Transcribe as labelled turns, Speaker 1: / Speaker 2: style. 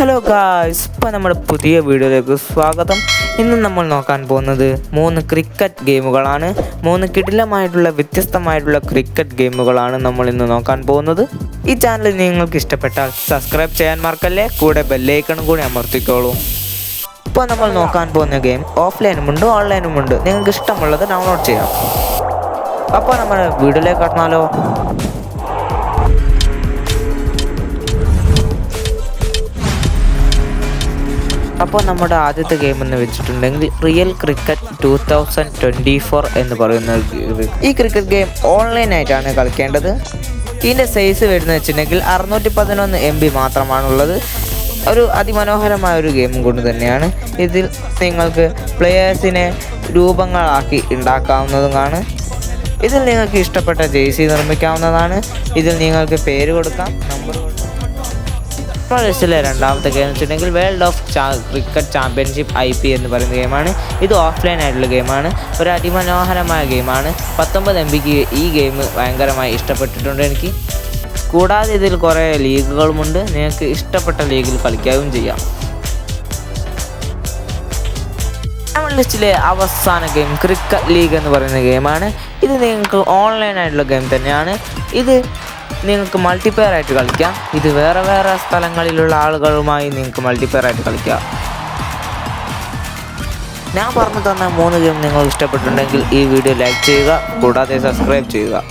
Speaker 1: Hello guys, ഇപ്പോൾ നമ്മുടെ പുതിയ വീഡിയോയിലേക്ക് സ്വാഗതം. ഇന്ന് നമ്മൾ നോക്കാൻ പോകുന്നത് 3 ക്രിക്കറ്റ് ഗെയിമുകളാണ്. 3 കിടിലമായിട്ടുള്ള വ്യത്യസ്തമായിട്ടുള്ള ക്രിക്കറ്റ് ഗെയിമുകളാണ് നമ്മൾ ഇന്ന് നോക്കാൻ പോകുന്നത്. ഈ ചാനൽ നിങ്ങൾക്ക് ഇഷ്ടപ്പെട്ടാൽ സബ്സ്ക്രൈബ് ചെയ്യാൻ മറക്കല്ലേ, കൂടെ ബെല്ലൈക്കണും കൂടി അമർത്തിക്കോളൂ. ഇപ്പോൾ നമ്മൾ നോക്കാൻ പോകുന്ന ഗെയിം ഓഫ്ലൈനുമുണ്ട് ഓൺലൈനുമുണ്ട്. നിങ്ങൾക്ക് ഇഷ്ടമുള്ളത് ഡൗൺലോഡ് ചെയ്യാം. അപ്പോൾ നമ്മൾ വീഡിയോയിലേക്ക് കടന്നാലോ. അപ്പോൾ നമ്മുടെ ആദ്യത്തെ ഗെയിം എന്ന് വെച്ചിട്ടുണ്ടെങ്കിൽ റിയൽ ക്രിക്കറ്റ് 2024 എന്ന് പറയുന്ന ഈ ക്രിക്കറ്റ് ഗെയിം ഓൺലൈനായിട്ടാണ് കളിക്കേണ്ടത്. ഇതിൻ്റെ സൈസ് വരുന്നത് വെച്ചിട്ടുണ്ടെങ്കിൽ 611 MB മാത്രമാണുള്ളത്. ഒരു അതിമനോഹരമായ ഒരു ഗെയിം കൊണ്ട് തന്നെയാണ്. ഇതിൽ നിങ്ങൾക്ക് പ്ലെയേഴ്സിനെ രൂപങ്ങളാക്കി ഉണ്ടാക്കാവുന്നതുമാണ്. ഇതിൽ നിങ്ങൾക്ക് ഇഷ്ടപ്പെട്ട ജേഴ്സി നിർമ്മിക്കാവുന്നതാണ്. ഇതിൽ നിങ്ങൾക്ക് പേര് കൊടുക്കാം, നമ്പർ കൊടുക്കാം. ഇപ്പോൾ ലിസ്റ്റിലെ രണ്ടാമത്തെ ഗെയിം വെച്ചിട്ടുണ്ടെങ്കിൽ world of cricket championship IP എന്ന് പറയുന്ന ഗെയിമാണ്. ഇത് ഓഫ്ലൈൻ ആയിട്ടുള്ള ഗെയിമാണ്. ഒരു അതിമനോഹരമായ ഗെയിമാണ്. 19 MBക്ക് ഈ ഗെയിം ഭയങ്കരമായി ഇഷ്ടപ്പെട്ടിട്ടുണ്ട് എനിക്ക്. കൂടാതെ ഇതിൽ കുറേ ലീഗുകളുമുണ്ട്. നിങ്ങൾക്ക് ഇഷ്ടപ്പെട്ട ലീഗിൽ കളിക്കുകയും ചെയ്യാം. നമ്മുടെ ലിസ്റ്റിലെ അവസാന ഗെയിം ക്രിക്കറ്റ് ലീഗ് എന്ന് പറയുന്ന ഗെയിമാണ്. ഇത് നിങ്ങൾക്ക് ഓൺലൈനായിട്ടുള്ള ഗെയിം തന്നെയാണ്. ഇത് നിങ്ങൾക്ക് മൾട്ടിപ്ലെയർ ആയിട്ട് കളിക്കാം. ഇത് വേറെ സ്ഥലങ്ങളിലുള്ള ആളുകളുമായി നിങ്ങൾക്ക് മൾട്ടിപ്ലെയർ ആയിട്ട് കളിക്കാം. ഞാൻ പറഞ്ഞു തന്ന 3 ഗെയിം നിങ്ങൾക്ക് ഇഷ്ടപ്പെട്ടിട്ടുണ്ടെങ്കിൽ ഈ വീഡിയോ ലൈക്ക് ചെയ്യുക, കൂടാതെ സബ്സ്ക്രൈബ് ചെയ്യുക.